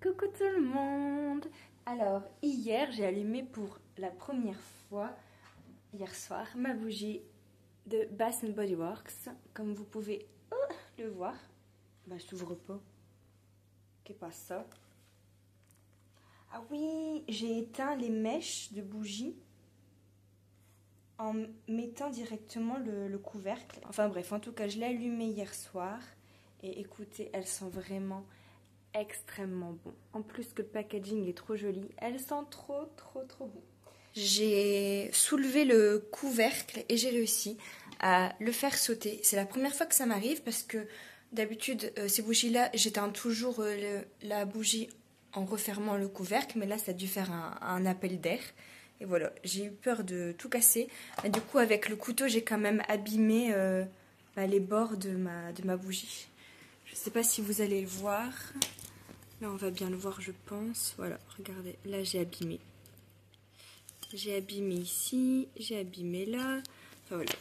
Coucou tout le monde. Alors hier j'ai allumé pour la première fois, hier soir, ma bougie de Bath Body Works. Comme vous pouvez le voir. Bah je t'ouvre pas. Qu'est-ce pas ça? Ah oui, j'ai éteint les mèches de bougie en mettant directement le couvercle. Enfin bref, en tout cas je l'ai allumé hier soir. Et écoutez, elles sont vraiment extrêmement bon. En plus que le packaging est trop joli, elles sentent trop bon. J'ai soulevé le couvercle et j'ai réussi à le faire sauter. C'est la première fois que ça m'arrive parce que d'habitude ces bougies là j'éteins toujours la bougie en refermant le couvercle, mais là ça a dû faire un appel d'air et voilà, j'ai eu peur de tout casser. Et du coup avec le couteau j'ai quand même abîmé les bords de ma bougie. Je sais pas si vous allez le voir. Là, on va bien le voir, je pense. Voilà, regardez. Là, j'ai abîmé. J'ai abîmé ici. J'ai abîmé là. Enfin, voilà.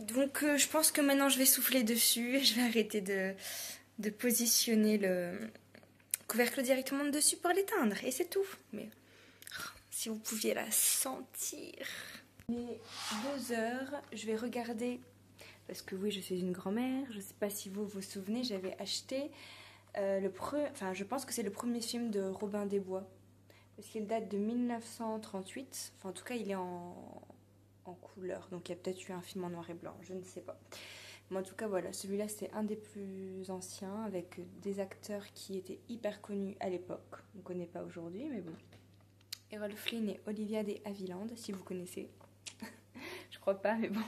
Donc, je pense que maintenant, je vais souffler dessus. Je vais arrêter de positionner le couvercle directement dessus pour l'éteindre. Et c'est tout. Mais si vous pouviez la sentir. Il est 2 heures. Je vais regarder... Parce que oui, je suis une grand-mère. Je ne sais pas si vous vous souvenez, j'avais acheté je pense que c'est le premier film de Robin des Bois. Parce qu'il date de 1938. Enfin, en tout cas, il est en couleur. Donc, il y a peut-être eu un film en noir et blanc. Je ne sais pas. Mais en tout cas, voilà. Celui-là, c'est un des plus anciens. Avec des acteurs qui étaient hyper connus à l'époque. On ne connaît pas aujourd'hui, mais bon. Errol Flynn et Olivia de Havilland, si vous connaissez. Je crois pas, mais bon.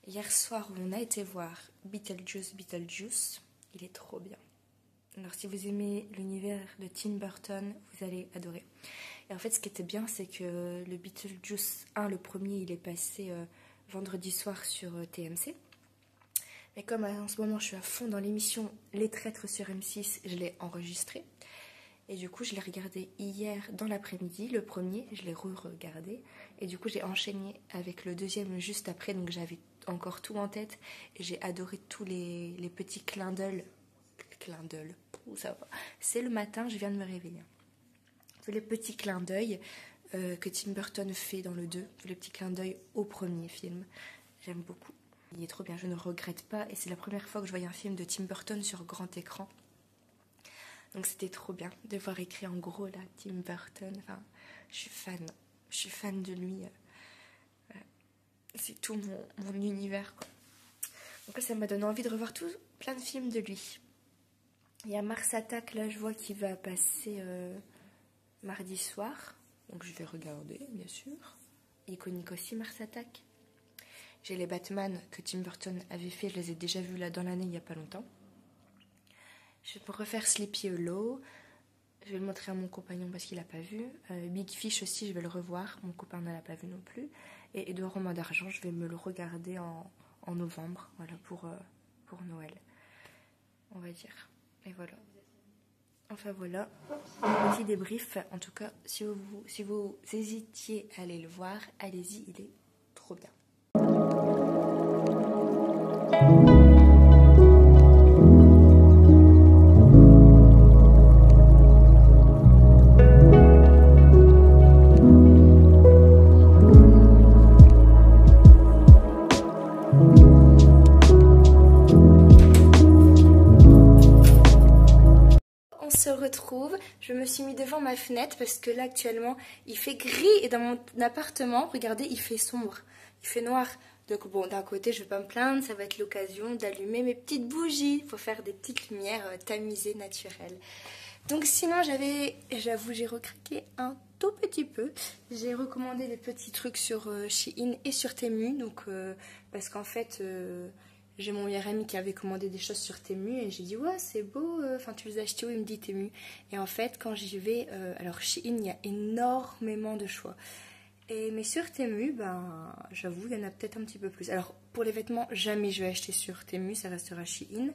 Hier soir, on a été voir Beetlejuice. Il est trop bien. Alors, si vous aimez l'univers de Tim Burton, vous allez adorer. Et en fait, ce qui était bien, c'est que le Beetlejuice 1, le premier, il est passé vendredi soir sur TMC. Mais comme en ce moment, je suis à fond dans l'émission Les Traîtres sur M6, je l'ai enregistré. Et du coup, je l'ai regardé hier dans l'après-midi. Le premier, je l'ai re-regardé. Et du coup, j'ai enchaîné avec le deuxième juste après. Donc, j'avais encore tout en tête. Et j'ai adoré tous les petits clins d'œil. Ça va. C'est le matin, je viens de me réveiller. Tous les petits clins d'œil que Tim Burton fait dans le 2. Tous les petits clins d'œil au premier film. J'aime beaucoup. Il est trop bien, je ne regrette pas. Et c'est la première fois que je voyais un film de Tim Burton sur grand écran. Donc c'était trop bien de voir écrit en gros là, Tim Burton. Enfin, je suis fan de lui. C'est tout mon univers, quoi. Donc là, ça m'a donné envie de revoir plein de films de lui. Il y a Mars Attack, là je vois qu'il va passer mardi soir. Donc je vais regarder, bien sûr. Iconique aussi, Mars Attack. J'ai les Batman que Tim Burton avait fait, je les ai déjà vus là dans l'année il n'y a pas longtemps. Je vais me refaire Sleepy Hollow. Je vais le montrer à mon compagnon parce qu'il n'a pas vu. Big Fish aussi, je vais le revoir. Mon copain ne l'a pas vu non plus. Et Edouard Romain d'Argent, je vais me le regarder en novembre. Voilà, pour Noël. On va dire. Et voilà. Enfin voilà. Un petit débrief. En tout cas, si vous hésitiez à aller le voir, allez-y, il est trop bien. On se retrouve je me suis mis devant ma fenêtre parce que là actuellement il fait gris et dans mon appartement, regardez, il fait sombre, il fait noir. Donc bon, d'un côté je vais pas me plaindre, ça va être l'occasion d'allumer mes petites bougies pour faire des petites lumières tamisées naturelles. Donc sinon j'avoue j'ai recraqué un tout petit peu. J'ai recommandé des petits trucs sur Shein et sur Temu, donc parce qu'en fait j'ai mon meilleur ami qui avait commandé des choses sur Temu et j'ai dit ouais c'est beau, enfin tu les as achetés où? Il me dit Temu. Et en fait quand j'y vais, alors Shein il y a énormément de choix. Mais sur Temu, ben j'avoue il y en a peut-être un petit peu plus. Alors pour les vêtements jamais je vais acheter sur Temu, ça restera Shein.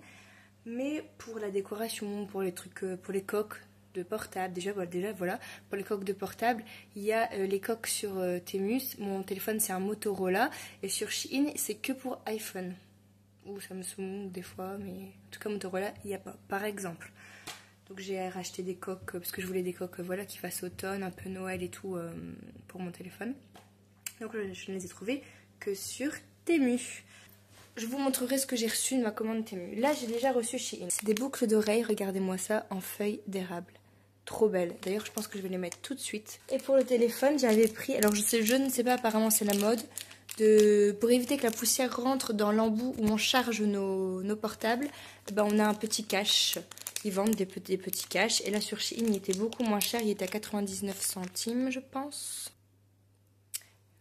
Mais pour la décoration, pour les trucs, pour les coques de portable, déjà voilà, pour les coques de portable, il y a les coques sur Temu. Mon téléphone c'est un Motorola et sur Shein c'est que pour iPhone ou Samsung des fois, mais en tout cas Motorola il n'y a pas, par exemple. Donc j'ai racheté des coques parce que je voulais des coques voilà qui fassent automne, un peu Noël et tout pour mon téléphone. Donc je ne les ai trouvées que sur Temu. Je vous montrerai ce que j'ai reçu de ma commande Temu. Là, j'ai déjà reçu Shein. C'est des boucles d'oreilles, regardez-moi ça, en feuilles d'érable. Trop belles. D'ailleurs, je pense que je vais les mettre tout de suite. Et pour le téléphone, j'avais pris, alors je ne sais pas, apparemment c'est la mode, pour éviter que la poussière rentre dans l'embout où on charge nos portables, ben, on a un petit cache. Ils vendent des petits caches. Et là, sur Shein, il était beaucoup moins cher. Il était à 99 centimes, je pense.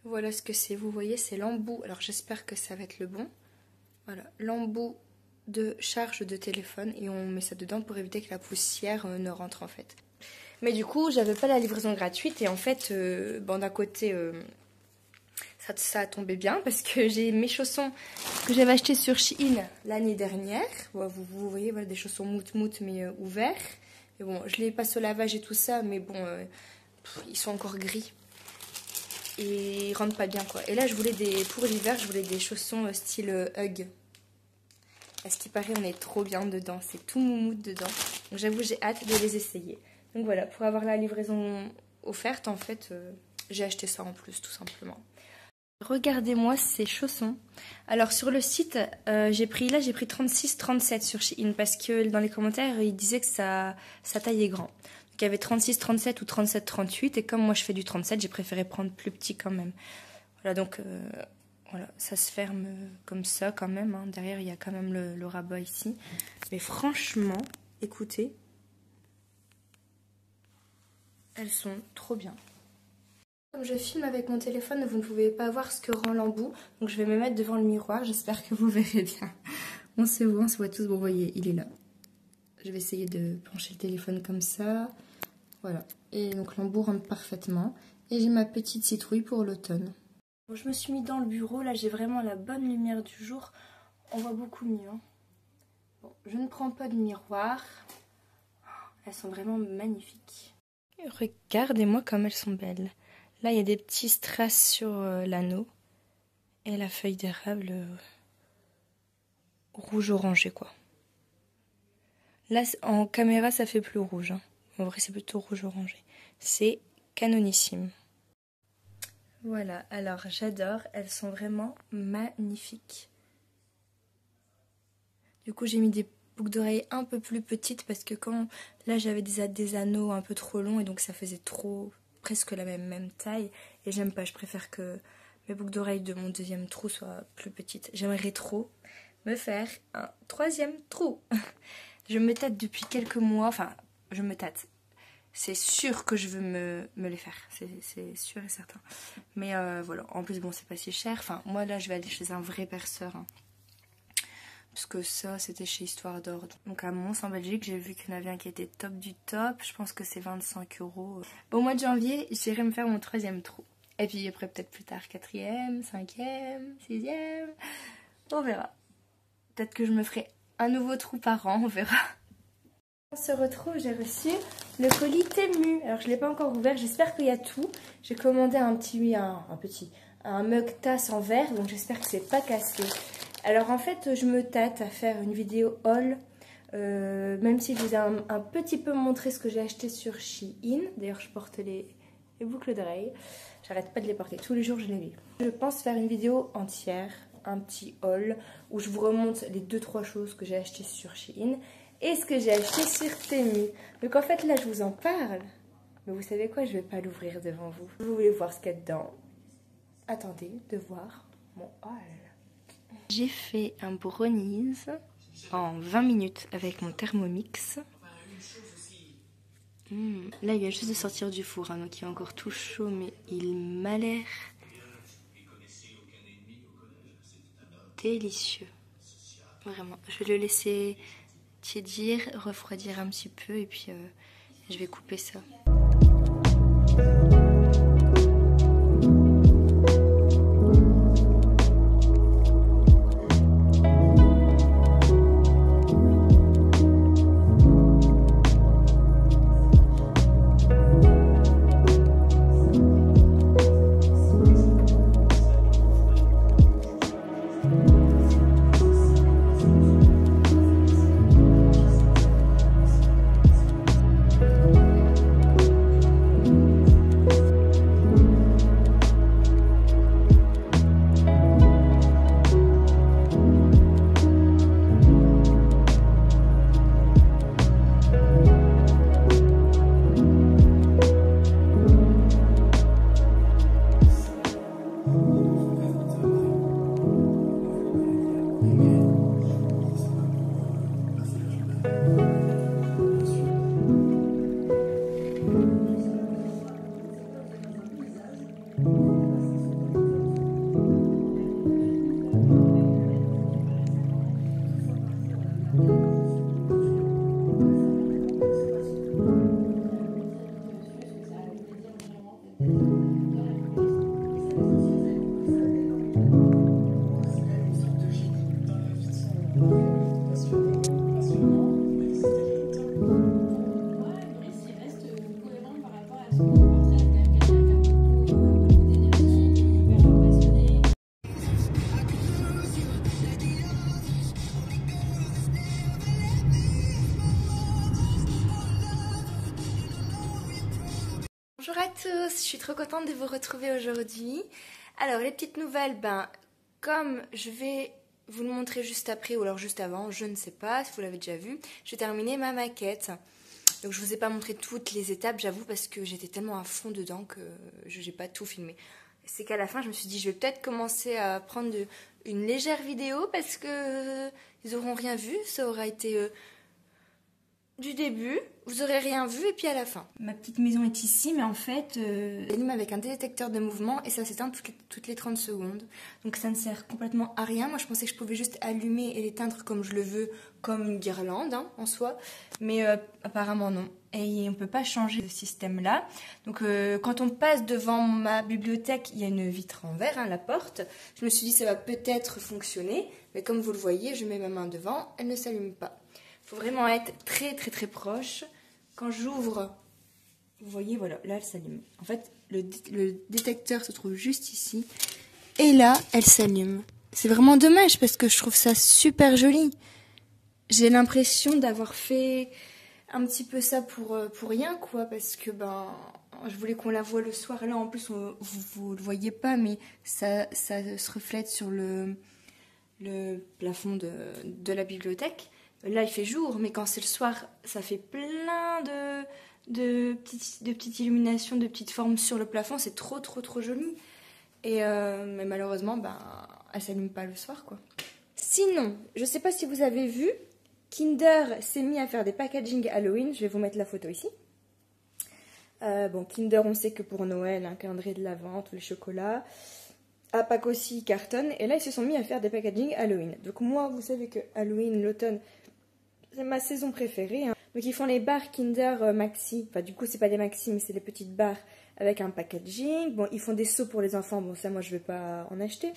Voilà ce que c'est. Vous voyez, c'est l'embout. Alors, j'espère que ça va être le bon. Voilà, l'embout de charge de téléphone et on met ça dedans pour éviter que la poussière ne rentre en fait. Mais du coup, j'avais pas la livraison gratuite et en fait, bon, d'un côté, ça a tombé bien parce que j'ai mes chaussons que j'avais achetés sur Shein l'année dernière. Bon, vous voyez, voilà, des chaussons mout mais ouverts. Et bon, je les passe au lavage et tout ça, mais bon, ils sont encore gris. Et ils rentrent pas bien quoi. Et là je voulais pour l'hiver je voulais des chaussons style Hug. À ce qui paraît on est trop bien dedans, c'est tout moumoute dedans. Donc j'avoue j'ai hâte de les essayer. Donc voilà, pour avoir la livraison offerte en fait j'ai acheté ça en plus tout simplement. Regardez-moi ces chaussons. Alors sur le site j'ai pris 36-37 sur Shein parce que dans les commentaires ils disaient que sa taille est grand. Donc il y avait 36-37 ou 37-38 et comme moi je fais du 37 j'ai préféré prendre plus petit quand même. Voilà donc voilà, ça se ferme comme ça quand même. Hein. Derrière il y a quand même le rabat ici. Mais franchement, écoutez, elles sont trop bien. Comme je filme avec mon téléphone, vous ne pouvez pas voir ce que rend l'embout. Donc je vais me mettre devant le miroir, j'espère que vous verrez bien. On se voit tous. Bon, vous voyez, il est là. Je vais essayer de pencher le téléphone comme ça. Voilà. Et donc l'embout rentre parfaitement. Et j'ai ma petite citrouille pour l'automne. Bon, je me suis mis dans le bureau. Là, j'ai vraiment la bonne lumière du jour. On voit beaucoup mieux. Hein. Bon, je ne prends pas de miroir. Elles sont vraiment magnifiques. Regardez-moi comme elles sont belles. Là, il y a des petits strass sur l'anneau. Et la feuille d'érable rouge-orangé, quoi. Là, en caméra, ça fait plus rouge. Hein. En vrai, c'est plutôt rouge-orangé. C'est canonissime. Voilà, alors j'adore. Elles sont vraiment magnifiques. Du coup, j'ai mis des boucles d'oreilles un peu plus petites parce que là, j'avais des anneaux un peu trop longs et donc ça faisait presque la même taille. Et j'aime pas, je préfère que mes boucles d'oreilles de mon deuxième trou soient plus petites. J'aimerais trop me faire un troisième trou. Je me tâte depuis quelques mois, enfin, je me tâte. C'est sûr que je veux me les faire, c'est sûr et certain. Mais voilà, en plus, bon, c'est pas si cher. Enfin, moi, là, je vais aller chez un vrai perceur. Hein. Parce que ça, c'était chez Histoire d'Or. Donc à Mons, en Belgique, j'ai vu qu'il y en avait un qui était top du top. Je pense que c'est 25 €. Au mois de janvier, j'irai me faire mon troisième trou. Et puis après, peut-être plus tard, 4e, 5e, 6e. On verra. Peut-être que je me ferai un nouveau trou par an, on verra. On se retrouve, j'ai reçu le colis Temu. Alors je ne l'ai pas encore ouvert, j'espère qu'il y a tout. J'ai commandé un mug tasse en verre, donc j'espère que c'est pas cassé. Alors en fait, je me tâte à faire une vidéo haul, même si je vous ai un petit peu montré ce que j'ai acheté sur Shein. D'ailleurs, je porte les boucles d'oreilles. J'arrête pas de les porter, tous les jours je les mets. Je pense faire une vidéo entière, un petit haul, où je vous remonte les 2-3 choses que j'ai achetées sur Shein. et ce que j'ai acheté sur Temu. Donc en fait là je vous en parle, mais vous savez quoi, je vais pas l'ouvrir devant vous. Vous voulez voir ce qu'il y a dedans? Attendez de voir mon haul. J'ai fait un brownies en 20 minutes avec mon Thermomix. Là il vient juste de sortir du four, hein, donc il est encore tout chaud, mais il m'a l'air délicieux. Vraiment, je vais le laisser tiédir, refroidir un petit peu et puis je vais couper ça. Bonjour à tous, je suis trop contente de vous retrouver aujourd'hui. Alors les petites nouvelles, comme je vais vous le montrer juste après ou alors juste avant, je ne sais pas si vous l'avez déjà vu, j'ai terminé ma maquette. Donc je vous ai pas montré toutes les étapes, j'avoue, parce que j'étais tellement à fond dedans que je n'ai pas tout filmé. C'est qu'à la fin je me suis dit je vais peut-être commencer à prendre une légère vidéo parce que ils auront rien vu, ça aura été du début, vous aurez rien vu et puis à la fin. Ma petite maison est ici, mais en fait, j'allume avec un détecteur de mouvement et ça s'éteint toutes les 30 secondes. Donc ça ne sert complètement à rien. Moi je pensais que je pouvais juste allumer et l'éteindre comme je le veux, comme une guirlande en soi. Mais apparemment non. Et on ne peut pas changer ce système-là. Donc quand on passe devant ma bibliothèque, il y a une vitre en verre, la porte. Je me suis dit ça va peut-être fonctionner. Mais comme vous le voyez, je mets ma main devant, elle ne s'allume pas. Il faut vraiment être très très très proche. Quand j'ouvre, vous voyez, voilà, là elle s'allume. En fait, le détecteur se trouve juste ici. Et là, elle s'allume. C'est vraiment dommage parce que je trouve ça super joli. J'ai l'impression d'avoir fait un petit peu ça pour rien, quoi. Parce que, je voulais qu'on la voie le soir. Là, en plus, vous le voyez pas, mais ça se reflète sur le plafond de la bibliothèque. Là, il fait jour, mais quand c'est le soir, ça fait plein de petites illuminations, de petites formes sur le plafond. C'est trop, trop, trop joli. Et mais malheureusement, elle s'allume pas le soir, quoi. Sinon, je sais pas si vous avez vu, Kinder s'est mis à faire des packaging Halloween. Je vais vous mettre la photo ici. Kinder, on sait que pour Noël, un calendrier de l'Avent, tous les chocolats. Apac aussi cartonne. Et là, ils se sont mis à faire des packaging Halloween. Donc moi, vous savez que Halloween, l'automne, c'est ma saison préférée. Donc ils font les barres Kinder Maxi. Enfin, du coup, c'est pas des Maxi, mais c'est des petites barres avec un packaging. Bon, ils font des seaux pour les enfants. Bon, ça, moi, je vais pas en acheter.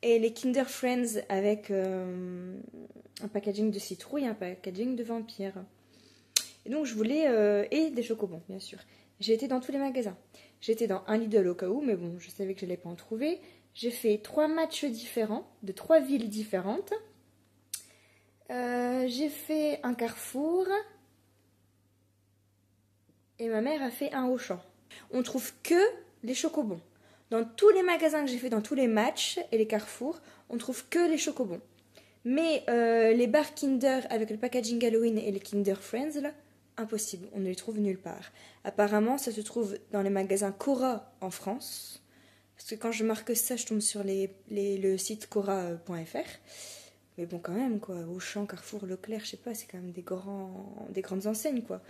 Et les Kinder Friends avec un packaging de citrouille, un packaging de vampire. Et donc, je voulais... et des chocobons, bien sûr. J'ai été dans tous les magasins. J'étais dans un Lidl au cas où, mais bon, je savais que je n'allais pas en trouver. J'ai fait 3 matchs différents, de 3 villes différentes. J'ai fait un Carrefour. Et ma mère a fait un Auchan. On trouve que les chocobons. Dans tous les magasins que j'ai fait, dans tous les matchs et les Carrefours, on trouve que les chocobons. Mais les barres Kinder avec le packaging Halloween et les Kinder Friends, là, impossible, on ne les trouve nulle part. Apparemment, ça se trouve dans les magasins Cora en France. Parce que quand je marque ça, je tombe sur le site cora.fr. Mais bon, quand même, quoi. Auchan, Carrefour, Leclerc, je sais pas, c'est quand même des grandes enseignes, quoi.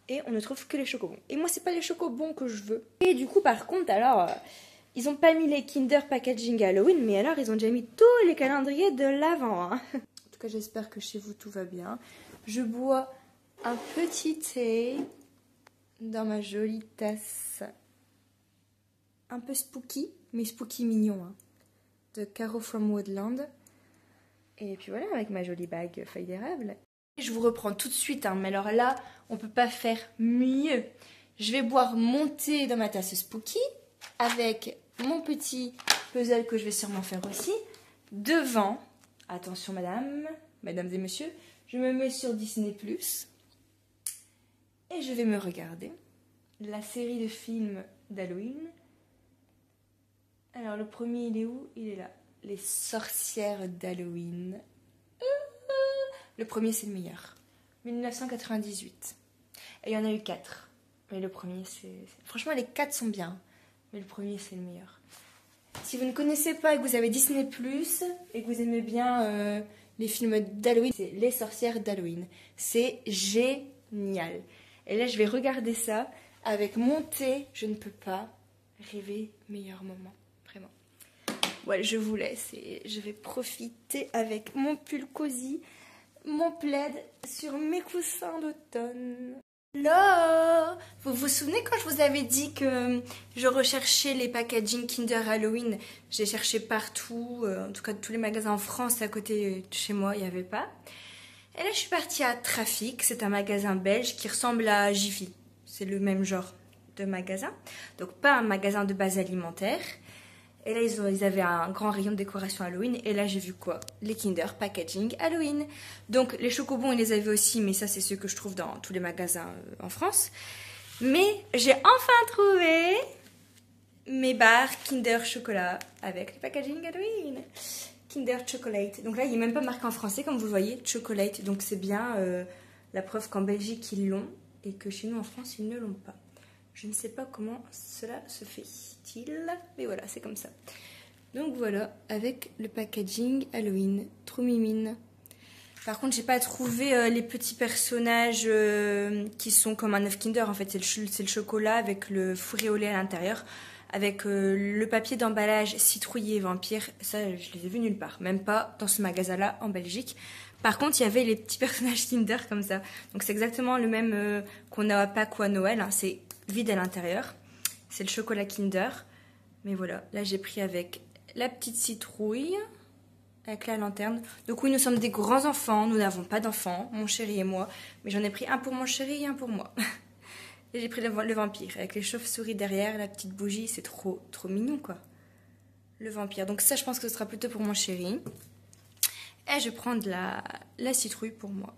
Et on ne trouve que les chocobons. Et moi, c'est pas les chocobons que je veux. Et du coup, par contre, alors, ils ont pas mis les Kinder Packaging Halloween, mais alors, ils ont déjà mis tous les calendriers de l'Avent. Hein. En tout cas, j'espère que chez vous, tout va bien. Je bois un petit thé dans ma jolie tasse. Un peu spooky, mais spooky mignon, hein, de Caro from Woodland. Et puis voilà, avec ma jolie bague feuille d'érable. Je vous reprends tout de suite, hein, mais alors là, on peut pas faire mieux. Je vais boire mon thé dans ma tasse spooky, avec mon petit puzzle que je vais sûrement faire aussi. Devant, attention mesdames et messieurs, je me mets sur Disney+, et je vais me regarder la série de films d'Halloween. Alors le premier, il est où? Il est là. Les sorcières d'Halloween. Le premier, c'est le meilleur. 1998. Et il y en a eu 4. Mais le premier, c'est... Franchement, les 4 sont bien. Mais le premier, c'est le meilleur. Si vous ne connaissez pas et que vous avez Disney+, et que vous aimez bien les films d'Halloween, c'est Les sorcières d'Halloween. C'est génial. Et là, je vais regarder ça avec mon thé. Je ne peux pas rêver meilleur moment. Vraiment. Ouais, je vous laisse et je vais profiter avec mon pull cosy, mon plaid sur mes coussins d'automne. Hello! Vous vous souvenez quand je vous avais dit que je recherchais les packaging Kinder Halloween? J'ai cherché partout, en tout cas tous les magasins en France à côté de chez moi, il n'y avait pas. Et là je suis partie à Trafic, c'est un magasin belge qui ressemble à Jiffy. C'est le même genre de magasin, donc pas un magasin de base alimentaire. Et là, ils avaient un grand rayon de décoration Halloween. Et là, j'ai vu quoi? Les Kinder Packaging Halloween. Donc, les chocobons, ils les avaient aussi. Mais ça, c'est ceux que je trouve dans tous les magasins en France. Mais j'ai enfin trouvé mes barres Kinder Chocolat avec le packaging Halloween. Kinder Chocolate. Donc là, il n'est même pas marqué en français, comme vous voyez. Chocolate. Donc, c'est bien la preuve qu'en Belgique, ils l'ont. Et que chez nous, en France, ils ne l'ont pas. Je ne sais pas comment cela se fait-il, mais voilà, c'est comme ça. Donc voilà, avec le packaging Halloween, trop mimine. Par contre, j'ai pas trouvé les petits personnages qui sont comme un œuf Kinder. En fait, c'est le chocolat avec le fourré au lait à l'intérieur, avec le papier d'emballage citrouillé vampire. Ça, je les ai vus nulle part, même pas dans ce magasin-là en Belgique. Par contre, il y avait les petits personnages Kinder comme ça. Donc c'est exactement le même qu'on a à Pâques ou à Noël. Hein. C'est vide à l'intérieur. C'est le chocolat Kinder. Mais voilà, là j'ai pris avec la petite citrouille, avec la lanterne. Donc oui, nous sommes des grands enfants, nous n'avons pas d'enfants, mon chéri et moi. Mais j'en ai pris un pour mon chéri et un pour moi. Et j'ai pris le vampire, avec les chauves-souris derrière, la petite bougie, c'est trop mignon quoi. Le vampire, donc ça je pense que ce sera plutôt pour mon chéri. Et je prends de la citrouille pour moi.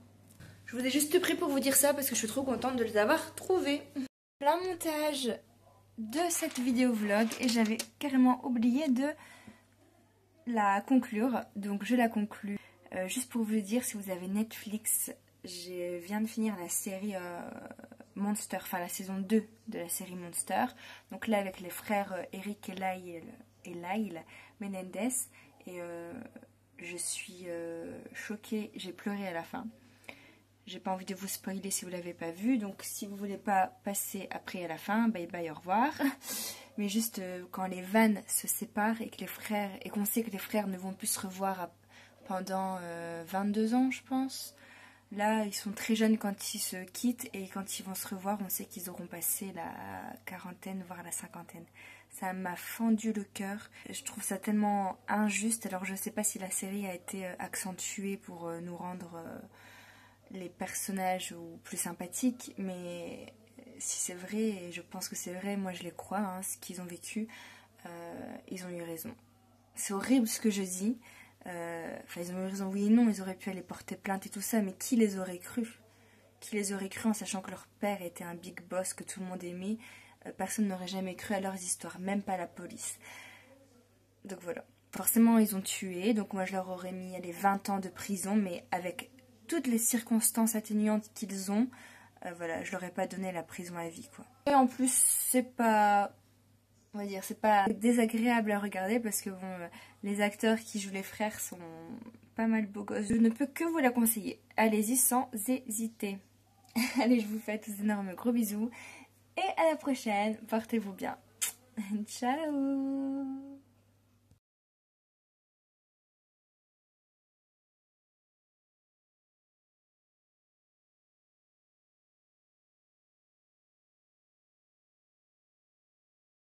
Je vous ai juste pris pour vous dire ça parce que je suis trop contente de les avoir trouvés. Le montage de cette vidéo vlog et j'avais carrément oublié de la conclure, donc je la conclue. Juste pour vous dire, si vous avez Netflix, je viens de finir la série Monster, enfin la saison 2 de la série Monster. Donc là avec les frères Eric et Lyle Menendez. Et je suis choquée, j'ai pleuré à la fin. J'ai pas envie de vous spoiler si vous l'avez pas vu, donc si vous voulez pas passer après à la fin, bye bye, au revoir. Mais juste quand les vannes se séparent et que les frères, et qu'on sait que les frères ne vont plus se revoir pendant 22 ans, je pense. Là, ils sont très jeunes quand ils se quittent et quand ils vont se revoir, on sait qu'ils auront passé la quarantaine, voire la cinquantaine. Ça m'a fendu le cœur. Je trouve ça tellement injuste. Alors je sais pas si la série a été accentuée pour nous rendre les personnages ou plus sympathiques, mais si c'est vrai, et je pense que c'est vrai, moi je les crois, hein, ce qu'ils ont vécu, ils ont eu raison. C'est horrible ce que je dis, enfin ils ont eu raison, oui et non, ils auraient pu aller porter plainte et tout ça, mais qui les aurait cru? Qui les aurait cru en sachant que leur père était un big boss que tout le monde aimait? Personne n'aurait jamais cru à leurs histoires, même pas la police. Donc voilà. Forcément, ils ont tué, donc moi je leur aurais mis les 20 ans de prison, mais avec toutes les circonstances atténuantes qu'ils ont, voilà, je leur ai pas donné la prison à vie, quoi. Et en plus, c'est pas, on va dire, c'est pas désagréable à regarder parce que bon, les acteurs qui jouent les frères sont pas mal beaux gosses. Je ne peux que vous la conseiller. Allez-y sans hésiter. Allez, je vous fais tous d'énormes gros bisous et à la prochaine. Portez-vous bien. Ciao.